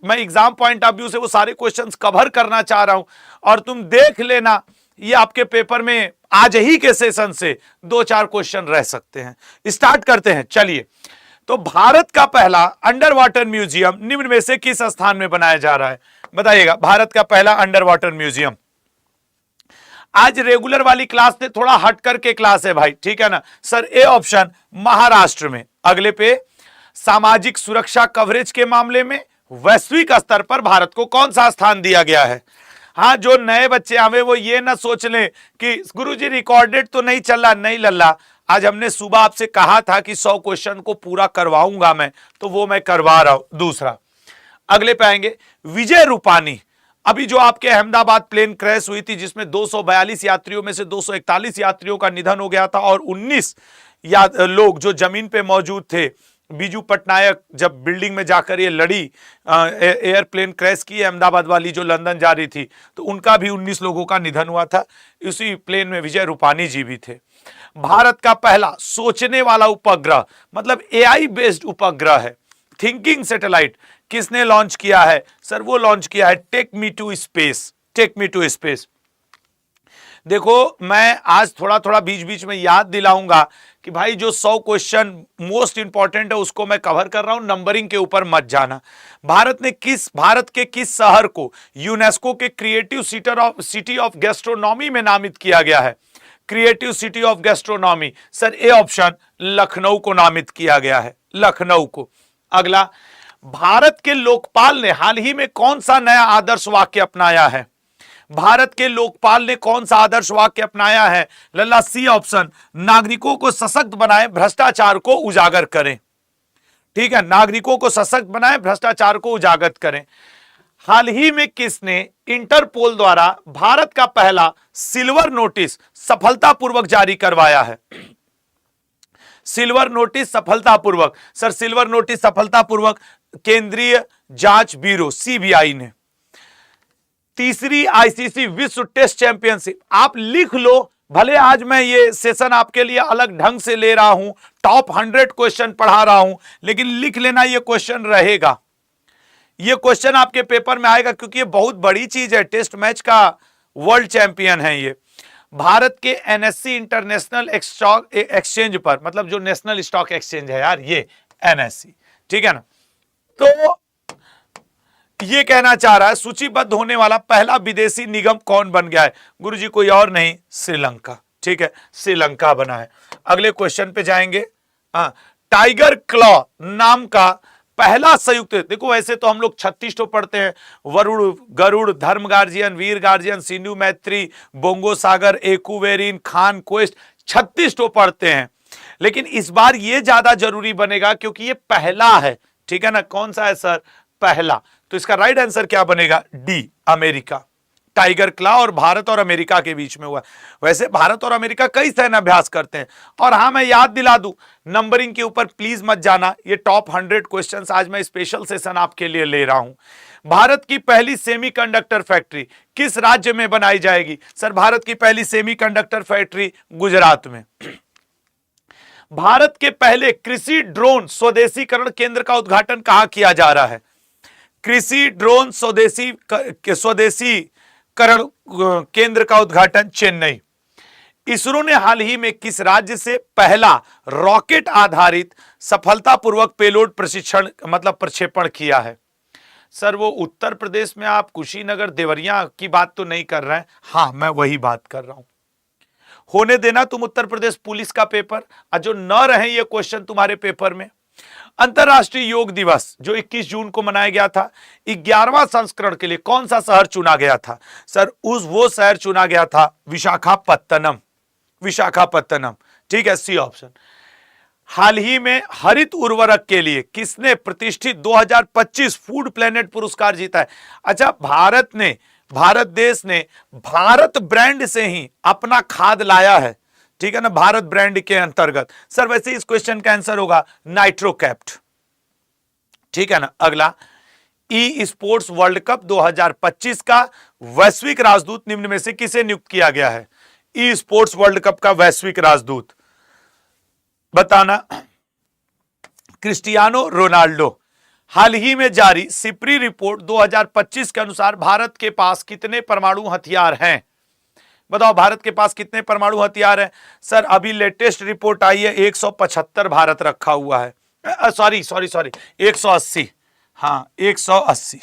मैं exam point of view से वो सारे क्वेश्चंस कवर करना चाह रहा हूं, और तुम देख लेना ये आपके पेपर में आज ही के सेशन से 2-4 क्वेश्चन रह सकते हैं। स्टार्ट करते हैं, चलिए। तो भारत का पहला अंडर वाटर म्यूजियम निम्न में से किस स्थान में बनाया जा रहा है? बताइएगा, भारत का पहला अंडर वाटर म्यूजियम। आज रेगुलर वाली क्लास से थोड़ा हट करके क्लास है भाई, ठीक है ना सर? ए ऑप्शन महाराष्ट्र में। अगले पे, सामाजिक सुरक्षा कवरेज के मामले में वैश्विक स्तर पर भारत को कौन सा स्थान दिया गया है? हाँ, जो नए बच्चे आवे वो ये ना सोच लें कि गुरुजी रिकॉर्डेड तो नहीं चल रहा, नहीं लल्ला। आज हमने सुबह आपसे कहा था कि 100 क्वेश्चन को पूरा करवाऊंगा मैं, तो वो मैं करवा रहा हूं। दूसरा, अगले पे आएंगे, विजय रूपानी। अभी जो आपके अहमदाबाद प्लेन क्रैश हुई थी जिसमें 242 यात्रियों में से 241 यात्रियों का निधन हो गया था और 19 लोग जो जमीन पे मौजूद थे, बीजू पटनायक जब बिल्डिंग में जाकर ये लड़ी, एयरप्लेन क्रैश की अहमदाबाद वाली जो लंदन जा रही थी, तो उनका भी 19 लोगों का निधन हुआ था। इसी प्लेन में विजय रूपानी जी भी थे। भारत का पहला सोचने वाला उपग्रह, मतलब एआई बेस्ड उपग्रह है, थिंकिंग सैटेलाइट, किसने लॉन्च किया है? सर वो लॉन्च किया है take me to space. Take me to space. देखो, मैं आज थोड़ा थोड़ा बीच बीच में याद दिलाऊंगा कि भाई जो 100 क्वेश्चन मोस्ट इंपॉर्टेंट है उसको मैं कवर कर रहा हूं, नंबरिंग के ऊपर मत जाना। भारत के किस शहर को यूनेस्को के क्रिएटिव सिटी ऑफ गैस्ट्रोनॉमी में नामित किया गया है? Creative city of gastronomy, sir A option Lucknow को नामित किया गया है, लखनऊ को। अगला, भारत के लोकपाल ने हाल ही में कौन सा नया आदर्श वाक्य अपनाया है? भारत के लोकपाल ने कौन सा आदर्श वाक्य अपनाया है? लल्ला सी ऑप्शन, नागरिकों को सशक्त बनाएं, भ्रष्टाचार को उजागर करें। ठीक है, नागरिकों को सशक्त बनाएं, भ्रष्टाचार को उजागर करें। हाल ही में किसने इंटरपोल द्वारा भारत का पहला सिल्वर नोटिस सफलतापूर्वक जारी करवाया है? सिल्वर नोटिस सफलतापूर्वक, सर सिल्वर नोटिस सफलतापूर्वक केंद्रीय जांच ब्यूरो सीबीआई ने। तीसरी आईसीसी विश्व टेस्ट चैंपियनशिप, आप लिख लो, भले आज मैं ये सेशन आपके लिए अलग ढंग से ले रहा हूं, टॉप 100 क्वेश्चन पढ़ा रहा हूं, लेकिन लिख लेना ये क्वेश्चन रहेगा, ये क्वेश्चन आपके पेपर में आएगा, क्योंकि ये बहुत बड़ी चीज है। टेस्ट मैच का वर्ल्ड चैंपियन है ये। भारत के एनएससी इंटरनेशनल स्टॉक एक्सचेंज पर, मतलब जो नेशनल स्टॉक एक्सचेंज है यार, ये एनएससी, ठीक है ना? तो ये कहना चाह रहा है सूचीबद्ध होने वाला पहला विदेशी निगम कौन बन गया है? गुरुजी कोई और नहीं, श्रीलंका। ठीक है, श्रीलंका बना है। अगले क्वेश्चन पे जाएंगे। टाइगर क्लॉ नाम का पहला संयुक्त, देखो वैसे तो हम लोग 36 तो पढ़ते हैं, वरुण, गरुड़, धर्म गार्जियन, वीर गार्जियन, सिंधु मैत्री, बोंगो सागर, एक्वेरिन, खान क्वेस्ट, 36 तो पढ़ते हैं, लेकिन इस बार ये ज्यादा जरूरी बनेगा क्योंकि ये पहला है। ठीक है ना? कौन सा है सर? पहला। तो इसका राइट आंसर क्या बनेगा? D, America. टाइगर क्लॉ और भारत और अमेरिका के बीच में हुआ। वैसे भारत और अमेरिका कई सैन्य अभ्यास करते हैं। और हां, मैं याद दिला दूं, नंबरिंग के ऊपर प्लीज मत जाना, ये टॉप 100 क्वेश्चंस आज मैं स्पेशल सेशन आपके लिए ले रहा हूं। भारत की पहली सेमीकंडक्टर फैक्ट्री किस राज्य में बनाई जाएगी? सर भारत की पहली सेमीकंडक्टर फैक्ट्री गुजरात में। भारत के पहले कृषि ड्रोन स्वदेशीकरण केंद्र का उद्घाटन कहां किया जा रहा है? कृषि ड्रोन स्वदेशीकरण केंद्र का उद्घाटन चेन्नई। इसरो ने हाल ही में किस राज्य से पहला रॉकेट आधारित सफलतापूर्वक पेलोड प्रक्षेपण किया है? सर वो उत्तर प्रदेश में आप कुशीनगर देवरिया की बात तो नहीं कर रहे हैं? हां, मैं वही बात कर रहा हूं। होने देना तुम उत्तर प्रदेश पुलिस का पेपर, और जो न रहे ये क्वेश्चन तुम्हारे पेपर में। अंतरराष्ट्रीय योग दिवस जो 21 जून को मनाया गया था, 11वां संस्करण के लिए कौन सा शहर चुना गया था? सर वो शहर चुना गया था विशाखापत्तनम। विशाखापत्तनम, ठीक है, सी ऑप्शन। हाल ही में हरित उर्वरक के लिए किसने प्रतिष्ठित 2025 फूड प्लेनेट पुरस्कार जीता है? अच्छा, भारत देश ने भारत ब्रांड से ही अपना खाद लाया है। ठीक है ना, भारत ब्रांड के अंतर्गत। सर वैसे इस क्वेश्चन का आंसर होगा नाइट्रोकैप्ट। ठीक है ना? अगला, ई स्पोर्ट्स वर्ल्ड कप 2025 का वैश्विक राजदूत निम्न में से किसे नियुक्त किया गया है? ई स्पोर्ट्स वर्ल्ड कप का वैश्विक राजदूत बताना। Cristiano Ronaldo. हाल ही में जारी सिपरी रिपोर्ट 2025 के अनुसार भारत के पास कितने परमाणु हथियार हैं? बताओ भारत के पास कितने परमाणु हथियार हैं? सर अभी लेटेस्ट रिपोर्ट आई है 175 भारत रखा हुआ है। सॉरी 180। हाँ 180,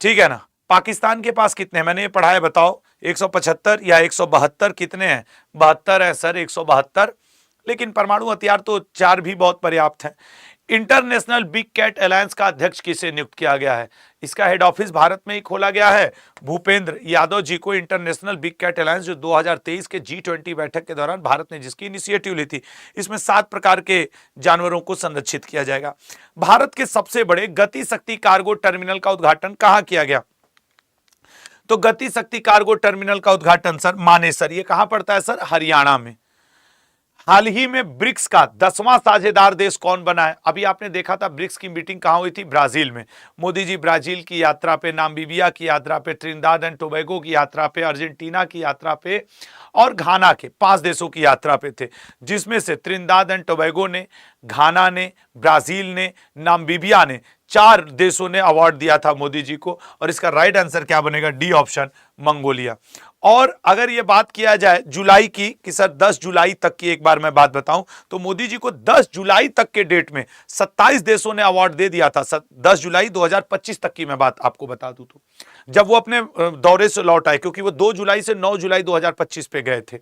ठीक है ना। पाकिस्तान के पास कितने हैं मैंने ये पढ़ा है, बताओ 175 या 172 कितने हैं? 72 है सर, 172। लेकिन परमाणु हथियार तो 4 भी बहुत पर्याप्त है। इंटरनेशनल बिग कैट अलायंस का अध्यक्ष किसे नियुक्त किया गया है? इसका हेड ऑफिस भारत में ही खोला गया है। भूपेंद्र यादव जी को इंटरनेशनल बिग कैट अलायंस, जो 2023 के G20 बैठक के दौरान भारत ने जिसकी इनिशिएटिव ली थी, इसमें 7 प्रकार के जानवरों को संरक्षित किया जाएगा। भारत के सबसे बड़े गति शक्ति कार्गो टर्मिनल का उद्घाटन कहां किया गया? तो गति शक्ति कार्गो टर्मिनल का उद्घाटन सर मानेसर, ये कहां पड़ता है सर? हरियाणा में। हाल ही में ब्रिक्स का 10वां साझेदार देश कौन बना है? अभी आपने देखा था ब्रिक्स की मीटिंग कहां हुई थी? ब्राजील में। मोदी जी ब्राजील की यात्रा पे, नामीबिया की यात्रा पे, त्रिनिदाद एंड टोबैगो की यात्रा पे, अर्जेंटीना की यात्रा पे और घाना के 5 देशों की यात्रा पे थे, जिसमें से त्रिनिदाद एंड टोबैगो ने, घाना ने, ब्राजील ने, नामीबिया ने, 4 देशों ने अवार्ड दिया था मोदी जी को। और इसका राइट आंसर क्या बनेगा? D option, Mongolia. और अगर ये बात किया जाए जुलाई की कि सर 10 जुलाई तक की एक बार मैं बात बताऊं, तो मोदी जी को 10 जुलाई तक के डेट में 27 देशों ने अवार्ड दे दिया था। 10 जुलाई 2025 तक की मैं बात आपको बता दूं तो, जब वो अपने दौरे से लौट आए, क्योंकि वो 2 जुलाई से 9 जुलाई 2025 पे गए थे।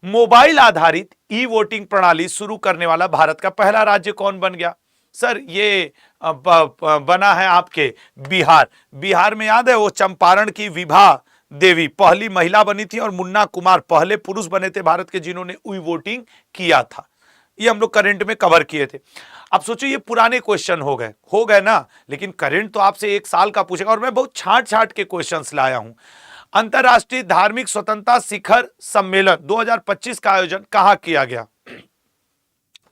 मोबाइल आधारित ई वोटिंग प्रणाली शुरू करने वाला भारत का पहला राज्य कौन बन गया? सर ये बना है आपके बिहार। बिहार में याद है वो चंपारण की विभा देवी पहली महिला बनी थी और मुन्ना कुमार पहले पुरुष बने थे भारत के जिन्होंने ई वोटिंग किया था। ये हम लोग करंट में कवर किए थे। अब सोचो ये पुराने क्वेश्चन हो गए ना, लेकिन करंट तो आपसे 1 साल का पूछेगा और मैं बहुत छांट के क्वेश्चंस लाया हूं। अंतरराष्ट्रीय धार्मिक स्वतंत्रता शिखर सम्मेलन 2025 का आयोजन कहां किया गया?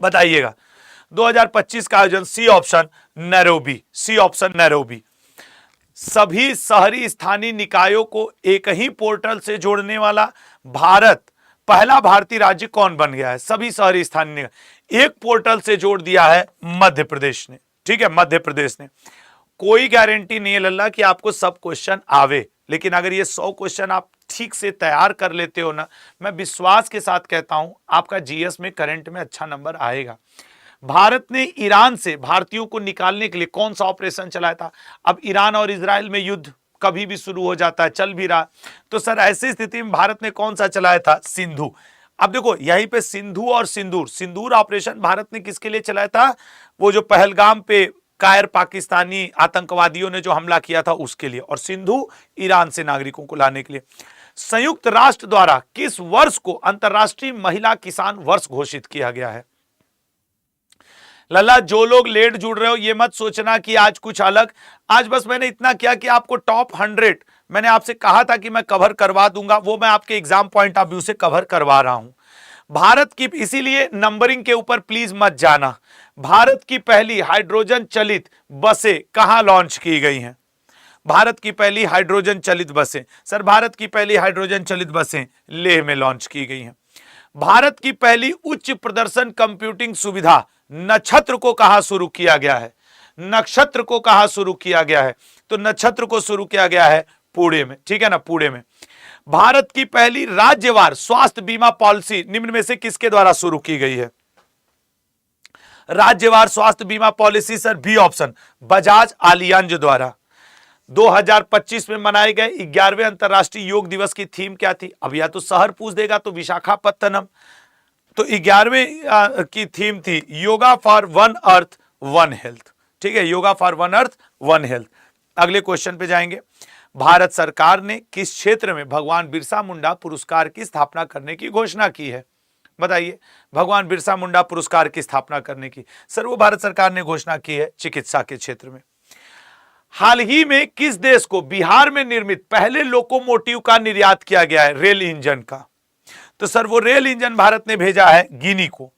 बताइएगा। 2025 का आयोजन C option Nairobi, C option Nairobi. सभी शहरी स्थानीय निकायों को एक ही पोर्टल से जोड़ने वाला पहला भारतीय राज्य कौन बन गया है? सभी शहरी स्थानीय निकाय एक पोर्टल से जोड़ दिया है मध्य प्रदेश ने, ठीक है, मध्य प्रदेश ने। कोई गारंटी नहीं है लल्ला कि आपको सब क्वेश्चन आवे, लेकिन अगर ये 100 क्वेश्चन आप ठीक से तैयार कर लेते हो ना, मैं विश्वास के साथ कहता हूं आपका जीएस में करंट में अच्छा नंबर आएगा। भारत ने ईरान से भारतीयों को निकालने के लिए कौन सा ऑपरेशन चलाया था? अब ईरान और इजराइल में युद्ध कभी भी शुरू हो जाता है, चल भी रहा, तो सर ऐसी स्थिति में भारत ने कौन सा चलाया था? सिंधु। अब देखो यहीं पे सिंधु और सिंदूर ऑपरेशन भारत ने किसके लिए चलाया था? वो जो पहलगाम पे कायर पाकिस्तानी आतंकवादियों ने जो हमला किया था उसके लिए, और सिंधु ईरान से नागरिकों को लाने के लिए। संयुक्त राष्ट्र द्वारा किस वर्ष को अंतर्राष्ट्रीय महिला किसान वर्ष घोषित किया गया है? लल्ला जो लोग लेट जुड़ रहे हो ये मत सोचना कि आज कुछ अलग, आज बस मैंने इतना किया कि आपको टॉप 100 मैंने आपसे कहा था कि मैं कवर करवा दूंगा, वो मैं आपके एग्जाम पॉइंट ऑफ व्यू से कवर करवा रहा हूं। भारत की, इसीलिए नंबरिंग के ऊपर प्लीज मत जाना। भारत की पहली हाइड्रोजन चलित बसें कहां लॉन्च की गई हैं? भारत की पहली हाइड्रोजन चलित बसें, सर भारत की पहली हाइड्रोजन चलित बसें लेह में लॉन्च की गई हैं। भारत की पहली उच्च प्रदर्शन कंप्यूटिंग सुविधा नक्षत्र को कहां शुरू किया गया है? नक्षत्र को कहां शुरू किया गया है? तो नक्षत्र को शुरू किया गया है पुणे में, ठीक है ना, पुणे में। भारत की पहली राज्यवार स्वास्थ्य बीमा पॉलिसी निम्न में से किसके द्वारा शुरू की गई है? राज्यवार स्वास्थ्य बीमा policy sir B option, Bajaj Allianz द्वारा। 2025 में मनाए गए 11वें अंतरराष्ट्रीय योग दिवस की थीम क्या थी? अब या तो शहर पूछ देगा तो विशाखापत्तनम, तो 11वें की थीम थी yoga for one earth one health, ठीक है, yoga for one earth one health. अगले क्वेश्चन पे जाएंगे। भारत सरकार ने किस क्षेत्र में भगवान बिरसा मुंडा पुरस्कार की स्थापना करने की घोषणा की है? बताइए, भगवान बिरसा मुंडा पुरस्कार की स्थापना करने की, सर वो भारत सरकार ने घोषणा की है चिकित्सा के क्षेत्र में। हाल ही में किस देश को बिहार में निर्मित पहले लोकोमोटिव का निर्यात किया गया है, रेल इंजन का? तो सर वो रेल इंजन भारत ने भेजा है गिनी को।